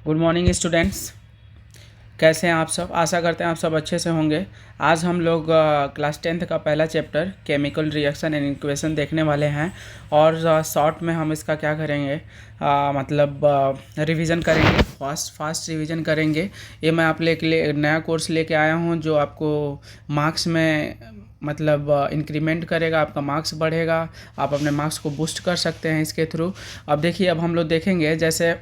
Good morning students. कैसे हैं आप सब? आशा करते हैं आप सब अच्छे से होंगे। आज हम लोग क्लास 10th का पहला chapter chemical reaction and equation देखने वाले हैं और शॉर्ट में हम इसका क्या करेंगे, रिवीजन करेंगे, फास्ट रिवीजन करेंगे। ये मैं आप लिए नया कोर्स लेके आया हूँ जो आपको मार्क्स में इंक्रीमेंट करेगा, आपका मार्क्स बढ़ेगा, आप अपने मार्क्स को बूस्ट कर सकते हैं इसके थ्रू। अब देखिए, अब हम लोग देखेंगे जैसे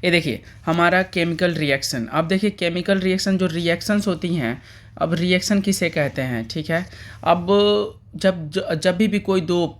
ये देखिए हमारा केमिकल रिएक्शन। अब देखिए केमिकल रिएक्शन जो रिएक्शंस होती हैं, अब रिएक्शन किसे कहते हैं, ठीक है। अब जब भी कोई दो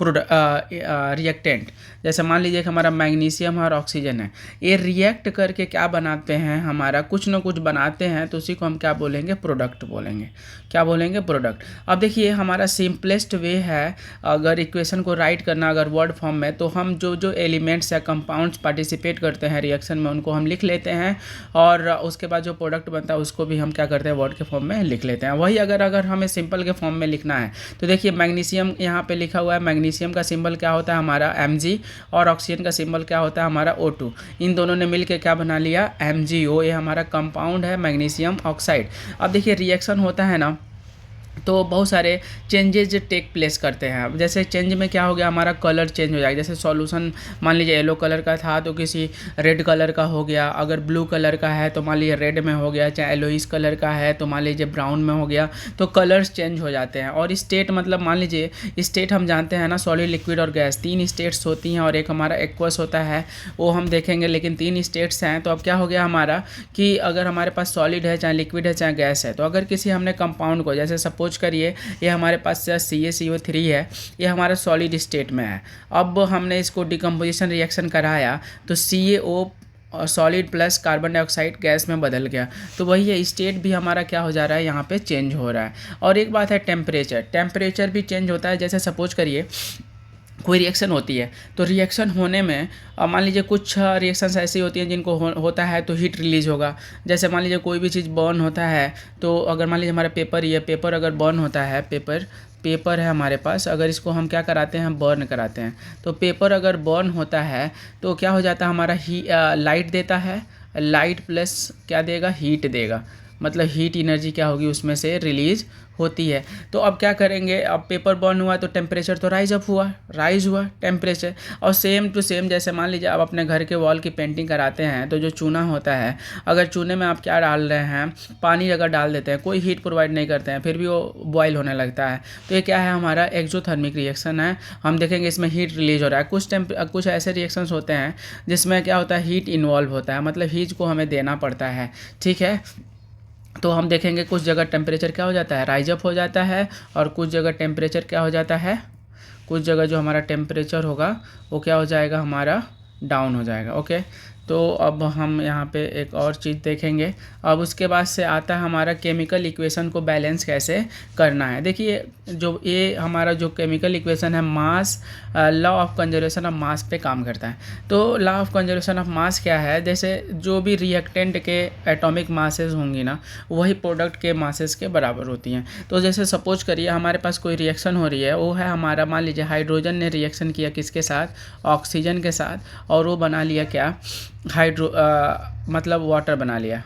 रिएक्टेंट, जैसे मान लीजिए कि हमारा मैग्नीशियम और ऑक्सीजन है, ये रिएक्ट करके क्या बनाते हैं, हमारा कुछ ना कुछ बनाते हैं, तो उसी को हम क्या बोलेंगे, प्रोडक्ट बोलेंगे। क्या बोलेंगे? प्रोडक्ट। अब देखिए हमारा सिंपलेस्ट वे है अगर इक्वेशन को राइट करना अगर वर्ड फॉर्म में, तो हम जो जो एलिमेंट्स या कंपाउंड्स पार्टिसिपेट करते हैं रिएक्शन में उनको हम लिख लेते हैं और उसके बाद जो प्रोडक्ट बनता है उसको भी हम क्या करते हैं, वर्ड के फॉर्म में लिख लेते हैं। वही अगर हमें सिंपल के फॉर्म में लिखना है तो देखिए मैग्नीशियम यहाँ पे लिखा हुआ है, मैग्नीशियम का सिंबल क्या होता है हमारा Mg और ऑक्सीजन का सिंबल क्या होता है हमारा O2। इन दोनों ने मिलकर क्या बना लिया, MgO। ये हमारा कंपाउंड है मैग्नीशियम ऑक्साइड। अब देखिए रिएक्शन होता है ना, तो बहुत सारे चेंजेज टेक प्लेस करते हैं। अब जैसे चेंज में क्या हो गया, हमारा कलर चेंज हो जाएगा। जैसे सॉल्यूशन मान लीजिए येलो कलर का था तो किसी रेड कलर का हो गया, अगर ब्लू कलर का है तो मान लीजिए रेड में हो गया, चाहे येलोइश कलर का है तो मान लीजिए ब्राउन में हो गया। तो कलर्स चेंज हो जाते हैं। और स्टेट मान लीजिए स्टेट हम जानते हैं ना, सॉलिड, लिक्विड और गैस, 3 स्टेट्स होती हैं और एक हमारा एक्वस होता है, वो हम देखेंगे। लेकिन 3 स्टेट्स हैं। तो अब क्या हो गया हमारा कि अगर हमारे पास सॉलिड है, चाहे लिक्विड है, चाहे गैस है, तो अगर किसी हमने कंपाउंड को, जैसे सपोज करिए ये हमारे पास CaCO3 है, ये हमारा सॉलिड स्टेट में है। अब हमने इसको डिकम्पोजिशन रिएक्शन कराया तो CaO और solid plus carbon dioxide gas में बदल गया। तो वही है, स्टेट भी हमारा क्या हो जा रहा है, यहाँ पे चेंज हो रहा है। और एक बात है टेम्परेचर भी चेंज होता है। जैसे सपोज करिए कोई रिएक्शन होती है तो रिएक्शन होने में मान लीजिए कुछ रिएक्शंस ऐसी होती हैं जिनको होता है तो हीट रिलीज होगा। जैसे मान लीजिए कोई भी चीज़ बर्न होता है, तो अगर मान लीजिए हमारा पेपर, ये पेपर अगर बर्न होता है, पेपर है हमारे पास, अगर इसको हम क्या कराते हैं, हम बर्न कराते हैं, तो पेपर अगर बर्न होता है तो क्या हो जाता है हमारा लाइट देता है, लाइट प्लस क्या देगा, हीट देगा। मतलब हीट एनर्जी क्या होगी उसमें से रिलीज होती है। तो अब क्या करेंगे, अब पेपर बर्न हुआ तो टेम्परेचर तो राइज हुआ टेम्परेचर। और सेम टू सेम जैसे मान लीजिए आप अपने घर के वॉल की पेंटिंग कराते हैं तो जो चूना होता है, अगर चूने में आप क्या डाल रहे हैं, पानी अगर डाल देते हैं, कोई हीट प्रोवाइड नहीं करते हैं, फिर भी वो बॉयल होने लगता है। तो ये क्या है, हमारा एक्सोथर्मिक रिएक्शन है। हम देखेंगे इसमें हीट रिलीज हो रहा है। कुछ ऐसे रिएक्शंस होते हैं जिसमें क्या होता है, हीट इन्वॉल्व होता है, मतलब हीट को हमें देना पड़ता है, ठीक है। तो हम देखेंगे कुछ जगह टेम्परेचर क्या हो जाता है, राइज अप हो जाता है, और कुछ जगह टेम्परेचर क्या हो जाता है, कुछ जगह जो हमारा टेम्परेचर होगा वो क्या हो जाएगा, हमारा डाउन हो जाएगा। ओके, तो अब हम यहाँ पे एक और चीज़ देखेंगे। अब उसके बाद से आता है हमारा केमिकल इक्वेशन को बैलेंस कैसे करना है। देखिए जो ये हमारा जो केमिकल इक्वेशन है, mass, law of conservation of mass पे काम करता है। तो law of conservation of mass क्या है, जैसे जो भी रिएक्टेंट के एटॉमिक मासेस होंगी ना, वही प्रोडक्ट के मासेस के बराबर होती हैं। तो जैसे सपोज करिए हमारे पास कोई रिएक्शन हो रही है, वो है हमारा, मान लीजिए हाइड्रोजन ने रिएक्शन किया किसके साथ, ऑक्सीजन के साथ, और वो बना लिया क्या, वाटर बना लिया,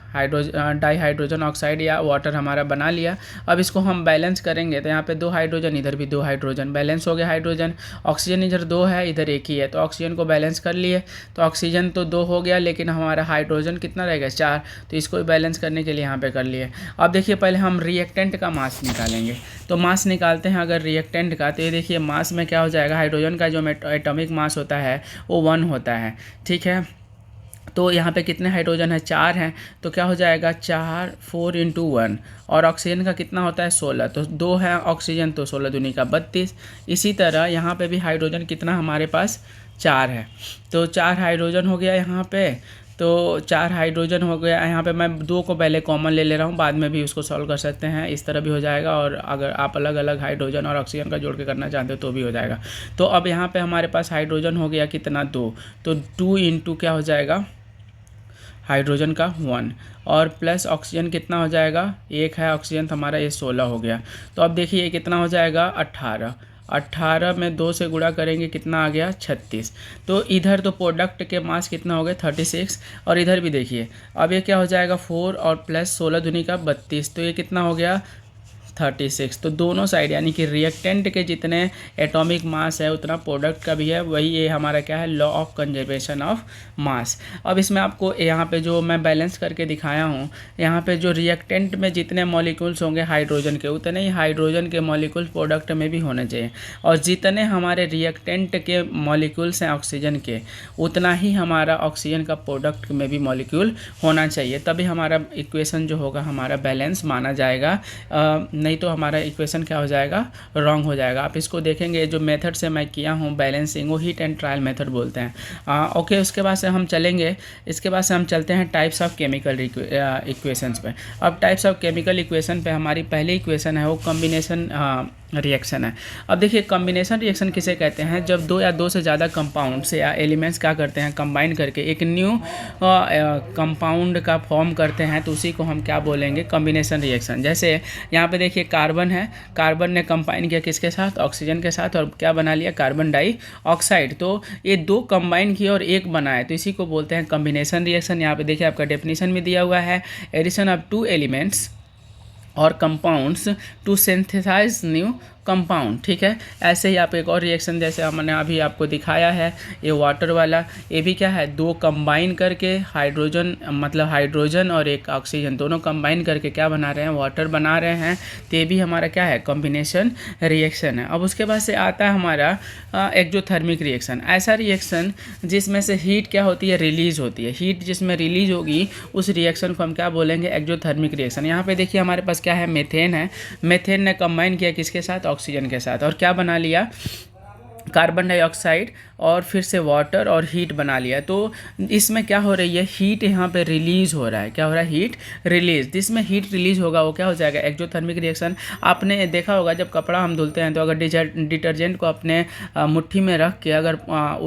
डाईहाइड्रोजन ऑक्साइड या वाटर हमारा बना लिया। अब इसको हम बैलेंस करेंगे तो यहाँ पे 2 हाइड्रोजन, इधर भी 2 हाइड्रोजन, बैलेंस हो गया हाइड्रोजन। ऑक्सीजन इधर 2 है, इधर 1 ही है, तो ऑक्सीजन को बैलेंस कर लिए। तो ऑक्सीजन तो 2 हो गया, लेकिन हमारा हाइड्रोजन कितना रहेगा, 4, तो इसको भी बैलेंस करने के लिए यहाँ पे कर लिए। अब देखिए पहले हम रिएक्टेंट का मास निकालेंगे। तो मास निकालते हैं अगर रिएक्टेंट का, तो ये देखिए मास में क्या हो जाएगा, हाइड्रोजन का जो एटॉमिक मास होता है वो 1 होता है, ठीक है। तो यहाँ पे कितने हाइड्रोजन है, 4 हैं, तो क्या हो जाएगा, 4 × 1। और ऑक्सीजन का कितना होता है, 16, तो 2 है ऑक्सीजन, तो 16 दूनी का 32। इसी तरह यहाँ पे भी हाइड्रोजन कितना हमारे पास, 4 है, तो 4 हाइड्रोजन हो गया यहाँ पे। तो 4 हाइड्रोजन हो गया यहाँ पे। मैं 2 को पहले कॉमन ले रहा हूँ, बाद में भी उसको सॉल्व कर सकते हैं, इस तरह भी हो जाएगा। और अगर आप अलग अलग हाइड्रोजन और ऑक्सीजन का जोड़ के करना चाहते हो तो भी हो जाएगा। तो अब यहाँ पे हमारे पास हाइड्रोजन हो गया कितना, 2, तो 2 × क्या हो जाएगा, हाइड्रोजन का 1, और प्लस ऑक्सीजन कितना हो जाएगा, 1 है ऑक्सीजन, तो हमारा ये 16 हो गया। तो अब देखिए कितना हो जाएगा, 18। 18 में 2 से गुणा करेंगे कितना आ गया 36। तो इधर तो प्रोडक्ट के मास कितना हो गए 36, और इधर भी देखिए अब ये क्या हो जाएगा 4 और प्लस 16 दूनी का 32, तो ये कितना हो गया 36। तो दोनों साइड यानी कि रिएक्टेंट के जितने एटॉमिक मास है उतना प्रोडक्ट का भी है, वही ये हमारा क्या है लॉ ऑफ कंजर्वेशन ऑफ मास। अब इसमें आपको यहाँ पे जो मैं बैलेंस करके दिखाया हूँ, यहाँ पे जो रिएक्टेंट में जितने मॉलिक्यूल्स होंगे हाइड्रोजन के, उतने ही हाइड्रोजन के मॉलिक्यूल प्रोडक्ट में भी होने चाहिए, और जितने हमारे रिएक्टेंट के मॉलिक्यूल्स हैं ऑक्सीजन के, उतना ही हमारा ऑक्सीजन का प्रोडक्ट में भी मॉलिक्यूल होना चाहिए, तभी हमारा इक्वेशन जो होगा हमारा बैलेंस माना जाएगा, नहीं तो हमारा इक्वेशन क्या हो जाएगा रॉन्ग हो जाएगा। आप इसको देखेंगे जो मेथड से मैं किया हूँ बैलेंसिंग, वो हीट एंड ट्रायल मेथड बोलते हैं। ओके, उसके बाद से हम चलेंगे, इसके बाद से हम चलते हैं टाइप्स ऑफ केमिकल इक्वेशंस पे। अब टाइप्स ऑफ केमिकल इक्वेशन पे हमारी पहली इक्वेशन है वो कॉम्बिनेशन रिएक्शन है। अब देखिए कॉम्बिनेशन रिएक्शन किसे कहते हैं, जब दो या दो से ज़्यादा कंपाउंड्स या एलिमेंट्स क्या करते हैं कंबाइन करके एक न्यू कंपाउंड का फॉर्म करते हैं, तो उसी को हम क्या बोलेंगे कॉम्बिनेशन रिएक्शन। जैसे यहाँ पे देखिए कार्बन है, कार्बन ने कंबाइन किया किसके साथ ऑक्सीजन के साथ, और क्या बना लिया कार्बन डाइऑक्साइड, तो ये दो कंबाइन किए और एक बनाए, तो इसी को बोलते हैं कॉम्बिनेशन रिएक्शन। यहाँ पे देखिए आपका डेफिनेशन में दिया हुआ है, एडिशन ऑफ 2 एलिमेंट्स और compounds to synthesize new compound. ठीक है, ऐसे ही आप एक और रिएक्शन जैसे हमने अभी आपको दिखाया है ये वाटर वाला, ये भी क्या है दो कंबाइन करके हाइड्रोजन मतलब हाइड्रोजन और एक ऑक्सीजन दोनों कंबाइन करके क्या बना रहे हैं वाटर बना रहे हैं, तो ये भी हमारा क्या है कॉम्बिनेशन रिएक्शन है। अब उसके बाद से आता है हमारा एक्जोथर्मिक रिएक्शन, ऐसा रिएक्शन जिसमें से हीट क्या होती है रिलीज होती है, हीट जिसमें रिलीज होगी उस रिएक्शन को हम क्या बोलेंगे एक्जोथर्मिक रिएक्शन। यहाँ पे देखिए हमारे पास क्या है मेथेन है, मेथेन ने कंबाइन किया किसके साथ ऑक्सीजन के साथ, और क्या बना लिया कार्बन डाइऑक्साइड और फिर से वाटर और हीट बना लिया। तो इसमें क्या हो रही है हीट यहाँ पे रिलीज़ हो रहा है, क्या हो रहा है हीट रिलीज, जिसमें हीट रिलीज होगा वो क्या हो जाएगा एक्जोथर्मिक रिएक्शन। आपने देखा होगा जब कपड़ा हम धुलते हैं तो अगर डिटर्जेंट को अपने मुट्ठी में रख के अगर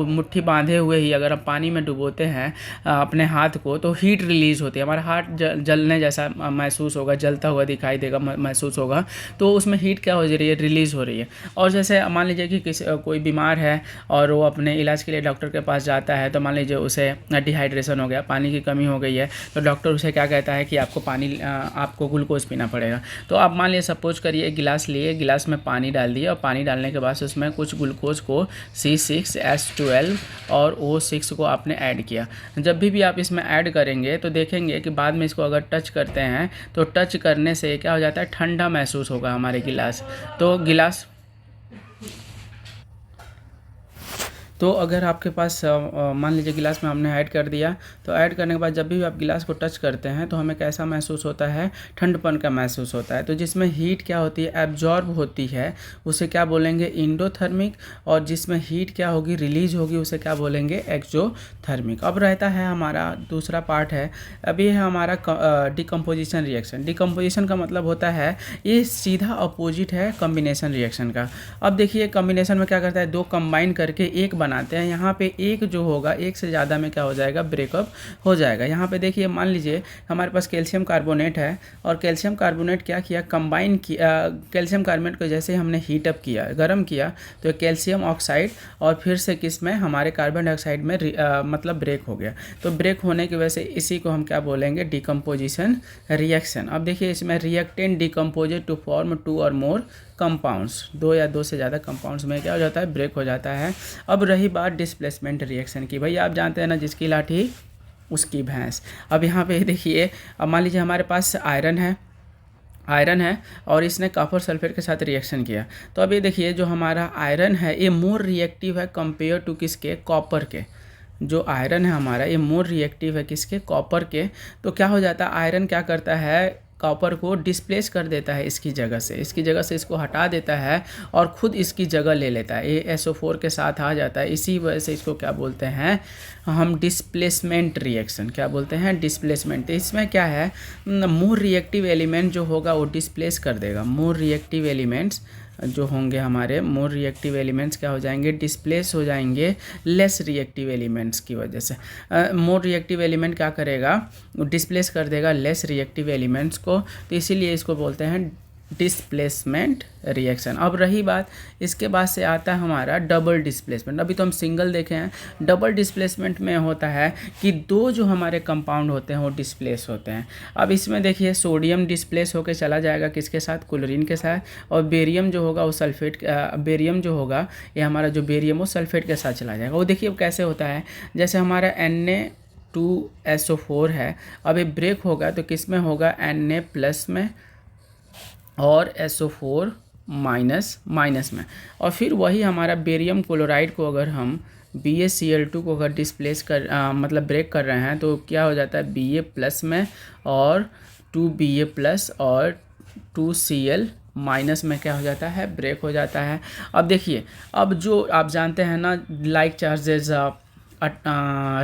मुट्ठी बांधे हुए ही अगर हम पानी में डुबोते हैं अपने हाथ को, तो हीट रिलीज़ होती है, हमारा हाथ जलने जैसा महसूस होगा, जलता हुआ दिखाई देगा महसूस होगा, तो उसमें हीट क्या हो रही है रिलीज़ हो रही है। और जैसे मान लीजिए कि कोई बीमार है और वो अपने इलाज के लिए डॉक्टर के पास जाता है, तो मान लीजिए उसे डिहाइड्रेशन हो गया, पानी की कमी हो गई है, तो डॉक्टर उसे क्या कहता है कि आपको ग्लूकोज पीना पड़ेगा। तो आप मान लीजिए सपोज करिए गिलास लिए, गिलास में पानी डाल दिए और पानी डालने के बाद उसमें कुछ ग्लूकोज को C6H12 और O6 को आपने ऐड किया। जब भी आप इसमें ऐड करेंगे तो देखेंगे कि बाद में इसको अगर टच करते हैं तो टच करने से क्या हो जाता है ठंडा महसूस होगा हमारे गिलास। तो अगर आपके पास मान लीजिए गिलास में हमने ऐड कर दिया, तो ऐड करने के बाद जब भी आप गिलास को टच करते हैं तो हमें कैसा महसूस होता है ठंडपन का महसूस होता है। तो जिसमें हीट क्या होती है एब्जॉर्ब होती है उसे क्या बोलेंगे इंडोथर्मिक, और जिसमें हीट क्या होगी रिलीज होगी उसे क्या बोलेंगे एक्सोथर्मिक। अब रहता है हमारा दूसरा पार्ट है, अभी है हमारा डिकम्पोजिशन रिएक्शन। डिकम्पोजिशन का मतलब होता है ये सीधा अपोजिट है कॉम्बिनेशन रिएक्शन का। अब देखिए कॉम्बिनेशन में क्या करता है दो कंबाइन करके एक बनाते हैं, यहाँ पे एक जो होगा एक से ज़्यादा में क्या हो जाएगा ब्रेकअप हो जाएगा। यहाँ पे देखिए मान लीजिए हमारे पास कैल्शियम कार्बोनेट है और कैल्शियम कार्बोनेट क्या किया कंबाइन किया, कैल्शियम कार्बोनेट को जैसे हमने हीटअप किया गर्म किया तो कैल्शियम ऑक्साइड और फिर से किस में हमारे कार्बन डाइऑक्साइड में मतलब ब्रेक हो गया। तो ब्रेक होने की वजह से इसी को हम क्या बोलेंगे डिकम्पोजिशन रिएक्शन। अब देखिए इसमें रिएक्टेंट डिकम्पोजेड टू फॉर्म 2 और मोर कंपाउंड्स, 2 या 2 से ज़्यादा कंपाउंड्स में क्या हो जाता है ब्रेक हो जाता है। अब रही बात डिस्प्लेसमेंट रिएक्शन की, भैया आप जानते हैं ना जिसकी लाठी उसकी भैंस। अब यहाँ पे देखिए अब मान लीजिए हमारे पास आयरन है और इसने कॉपर सल्फेट के साथ रिएक्शन किया, तो अब ये देखिए जो हमारा आयरन है ये मोर रिएक्टिव है कंपेयर टू किसके कॉपर के। जो आयरन है हमारा ये मोर रिएक्टिव है किसके कॉपर के। तो क्या हो जाता है आयरन क्या करता है कॉपर को डिस्प्लेस कर देता है इसकी जगह से इसको हटा देता है और ख़ुद इसकी जगह ले लेता है, ये SO4 के साथ आ जाता है। इसी वजह से इसको क्या बोलते हैं हम डिस्प्लेसमेंट रिएक्शन, क्या बोलते हैं डिस्प्लेसमेंट। तो इसमें क्या है मोर रिएक्टिव एलिमेंट जो होगा वो डिस्प्लेस कर देगा, मोर रिएक्टिव एलिमेंट्स जो होंगे हमारे मोर रिएक्टिव एलिमेंट्स क्या हो जाएंगे डिस्प्लेस हो जाएंगे लेस रिएक्टिव एलिमेंट्स की वजह से। मोर रिएक्टिव एलिमेंट क्या करेगा डिस्प्लेस कर देगा लेस रिएक्टिव एलिमेंट्स को, तो इसीलिए इसको बोलते हैं डिस्प्लेसमेंट रिएक्शन। अब रही बात, इसके बाद से आता है हमारा डबल डिस्प्लेसमेंट। अभी तो हम सिंगल देखे हैं, डबल डिस्प्लेसमेंट में होता है कि दो जो हमारे कंपाउंड होते हैं वो डिस्प्लेस होते हैं। अब इसमें देखिए सोडियम डिस्प्लेस होकर चला जाएगा किसके साथ, क्लोरीन के साथ, और बेरियम जो होगा वो सल्फेट, बेरियम जो होगा ये हमारा जो बेरियम वो सल्फेट के साथ चला जाएगा। वो देखिए कैसे होता है, जैसे हमारा Na2SO4 है, अब ये ब्रेक होगा तो किस में होगा, Na+ में और SO4 माइनस में। और फिर वही हमारा बेरियम क्लोराइड को अगर हम BaCl2 को अगर डिस्प्लेस कर मतलब ब्रेक कर रहे हैं तो क्या हो जाता है, Ba+ में और 2Ba+ और 2Cl- में क्या हो जाता है, ब्रेक हो जाता है। अब देखिए, अब जो आप जानते हैं ना, like charges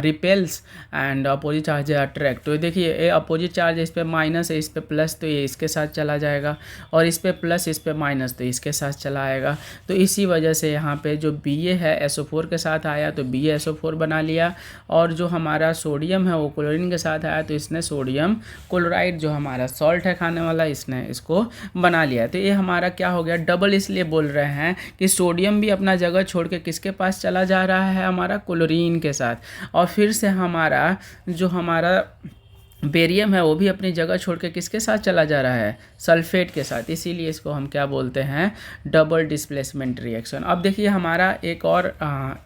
repels and opposite charge attract. तो देखिए ये अपोजिट चार्ज इस पे माइनस है, इस पे प्लस, तो ये इसके साथ चला जाएगा, और इस पे प्लस इस पे माइनस तो इसके साथ चला आएगा। तो इसी वजह से यहाँ पे जो Ba है SO4 के साथ आया तो BaSO4 बना लिया, और जो हमारा सोडियम है वो क्लोरीन के साथ आया तो इसने सोडियम क्लोराइड जो हमारा सॉल्ट है खाने वाला, इसने इसको बना लिया। तो ये हमारा क्या हो गया, डबल इसलिए बोल रहे हैं कि सोडियम भी अपना जगह छोड़ के किसके पास चला जा रहा है, हमारा क्लोरीन के साथ, और फिर से हमारा जो हमारा बेरियम है वो भी अपनी जगह छोड़ के किसके साथ चला जा रहा है, सल्फेट के साथ। इसीलिए इसको हम क्या बोलते हैं, डबल डिस्प्लेसमेंट रिएक्शन। अब देखिए हमारा एक और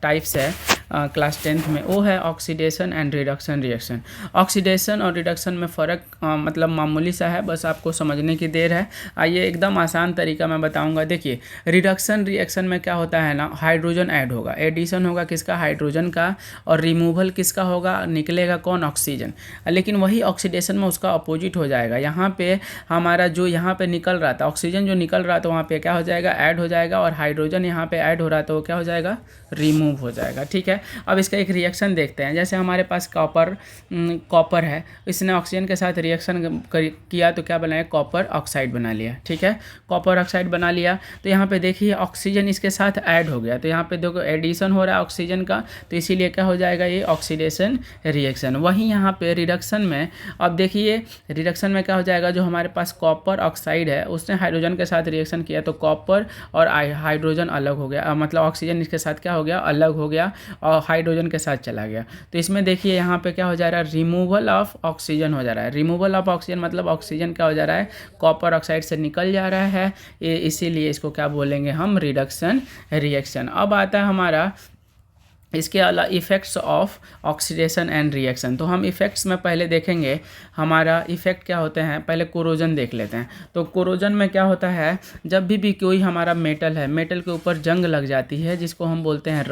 टाइप्स है क्लास 10th में, वो है oxidation and reduction reaction. Oxidation और रिडक्शन में फ़र्क मतलब मामूली सा है, बस आपको समझने की देर है। आइए एकदम आसान तरीका मैं बताऊंगा। देखिए रिडक्शन रिएक्शन में क्या होता है ना, हाइड्रोजन ऐड होगा, एडिशन होगा किसका, हाइड्रोजन का, और रिमूवल किसका होगा, निकलेगा कौन, ऑक्सीजन। लेकिन वही ऑक्सीडेशन में उसका अपोजिट हो जाएगा। यहाँ पे हमारा जो यहाँ पे निकल रहा था ऑक्सीजन, जो निकल रहा था वहाँ पे क्या हो जाएगा, ऐड हो जाएगा, और हाइड्रोजन यहाँ पे ऐड हो रहा था वो क्या हो जाएगा, रिमूव हो जाएगा। ठीक है, अब इसका एक रिएक्शन देखते हैं। जैसे हमारे पास कॉपर है, इसने ऑक्सीजन के साथ रिएक्शन किया तो क्या बनाया, कॉपर ऑक्साइड बना लिया। ठीक है, कॉपर ऑक्साइड बना लिया, तो यहाँ पे देखिए ऑक्सीजन इसके साथ ऐड हो गया, तो यहाँ पे देखो एडिशन हो रहा है ऑक्सीजन का, तो इसीलिए क्या हो जाएगा, ये ऑक्सीडेशन रिएक्शन। वहीं यहाँ पे रिडक्शन में, अब देखिए रिडक्शन में क्या हो जाएगा, जो हमारे पास कॉपर ऑक्साइड है उसने हाइड्रोजन के साथ रिएक्शन किया तो कॉपर और हाइड्रोजन अलग हो गया, मतलब ऑक्सीजन इसके साथ क्या हो गया, अलग हो गया, और हाइड्रोजन के साथ चला गया। तो इसमें देखिए यहाँ पे क्या हो जा रहा है, रिमूवल ऑफ ऑक्सीजन हो जा रहा है। रिमूवल ऑफ ऑक्सीजन मतलब ऑक्सीजन क्या हो जा रहा है, कॉपर ऑक्साइड से निकल जा रहा है, ये इसीलिए इसको क्या बोलेंगे हम, रिडक्शन रिएक्शन। अब आता है हमारा इसके अलावा effects of oxidation and reaction. तो हम इफ़ेक्ट्स में पहले देखेंगे, हमारा इफ़ेक्ट क्या होते हैं, पहले कोरोजन देख लेते हैं। तो कोरोजन में क्या होता है, जब भी कोई हमारा मेटल है, मेटल के ऊपर जंग लग जाती है जिसको हम बोलते हैं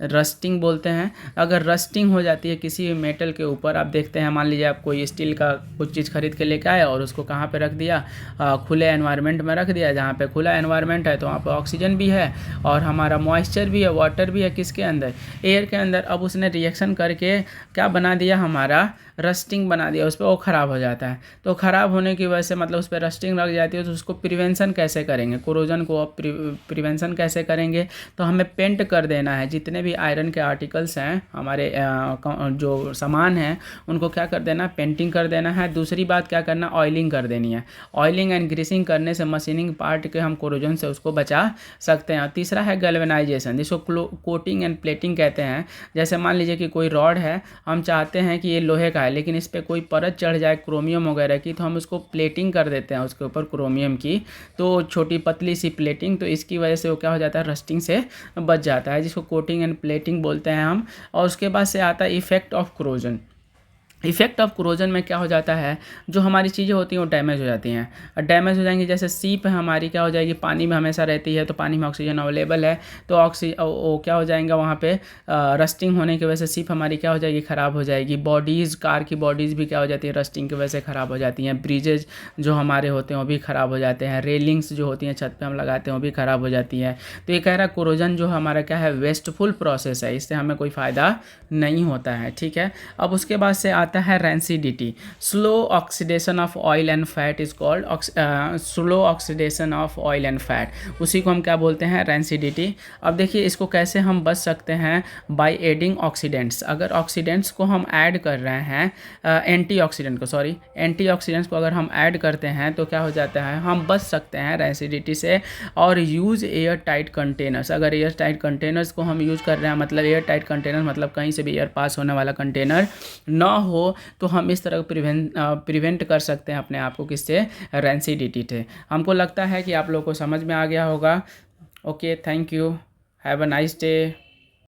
रस्टिंग बोलते हैं। अगर रस्टिंग हो जाती है किसी मेटल के ऊपर, आप देखते हैं मान लीजिए आप कोई स्टील का कुछ चीज़ खरीद के लेके आए और उसको कहाँ पे रख दिया, खुले एनवायरनमेंट में रख दिया। जहाँ पे खुला एनवायरनमेंट है तो वहाँ पे ऑक्सीजन भी है और हमारा मॉइस्चर भी है, वाटर भी है, किसके अंदर, एयर के अंदर। अब उसने रिएक्शन करके क्या बना दिया, हमारा रस्टिंग बना दिया, उस पर वो ख़राब हो जाता है। तो ख़राब होने की वजह से मतलब उस पर रस्टिंग लग जाती है, तो उसको प्रिवेंशन कैसे करेंगे, कोरोजन को प्रिवेंशन कैसे करेंगे, तो हमें पेंट कर देना है। जितने भी आयरन के आर्टिकल्स हैं हमारे जो सामान हैं उनको क्या कर देना, पेंटिंग कर देना है। दूसरी बात क्या करना, ऑयलिंग कर देनी है। ऑयलिंग एंड ग्रीसिंग करने से मशीनिंग पार्ट के हम कोरोजन से उसको बचा सकते हैं। तीसरा है गैल्वेनाइजेशन, जिसको कोटिंग एंड प्लेटिंग कहते हैं। जैसे मान लीजिए कि कोई रॉड है, हम चाहते हैं कि ये लोहे का है लेकिन इस पर कोई परत चढ़ जाए क्रोमियम वगैरह की, तो हम उसको प्लेटिंग कर देते हैं उसके ऊपर क्रोमियम की, तो छोटी पतली सी प्लेटिंग, तो इसकी वजह से वो क्या हो जाता है, रस्टिंग से बच जाता है, जिसको कोटिंग एंड प्लेटिंग बोलते हैं हम। और उसके बाद से आता है effect of corrosion. Effect of corrosion में क्या हो जाता है, जो हमारी चीज़ें होती हैं वो डैमेज हो जाती हैं, और डैमेज हो जाएंगी। जैसे सीप हमारी क्या हो जाएगी, पानी में हमेशा रहती है, तो पानी में ऑक्सीजन अवेलेबल है, तो वो क्या हो जाएगा वहाँ पे, रस्टिंग होने की वजह से सीप हमारी क्या हो जाएगी, ख़राब हो जाएगी। बॉडीज़, कार की बॉडीज़ भी क्या हो जाती है, रस्टिंग की वजह से ख़राब हो जाती हैं। ब्रिजेज जो हमारे होते हैं वो भी ख़राब हो जाते हैं। रेलिंग्स जो होती हैं छत पर हम लगाते हैं वो भी ख़राब हो जाती हैं। तो ये कह रहा है कोरोजन जो हमारा क्या है, वेस्टफुल प्रोसेस है, इससे हमें कोई फ़ायदा नहीं होता है। ठीक है, अब उसके बाद से आता आता है rancidity. Slow oxidation of oil and fat is called slow oxidation of oil and fat, उसी को हम क्या बोलते हैं, रेंसिडिटी। अब देखिए इसको कैसे हम बच सकते हैं, बाय एडिंग ऑक्सीडेंट्स। अगर ऑक्सीडेंट्स को हम ऐड कर रहे हैं, एंटीऑक्सीडेंट्स को अगर हम ऐड करते हैं तो क्या हो जाता है, हम बच सकते हैं रेंसिडिटी से। और यूज़ एयर टाइट कंटेनर्स, अगर एयर टाइट कंटेनर्स को हम यूज़ कर रहे हैं, मतलब एयर टाइट कंटेनर मतलब कहीं से भी एयर पास होने वाला कंटेनर ना हो, तो हम इस तरह प्रिवेंट कर सकते हैं अपने आप को, किससे, रेंसिडिटी से। हमको लगता है कि आप लोगों को समझ में आ गया होगा। Okay, thank you, have a nice day.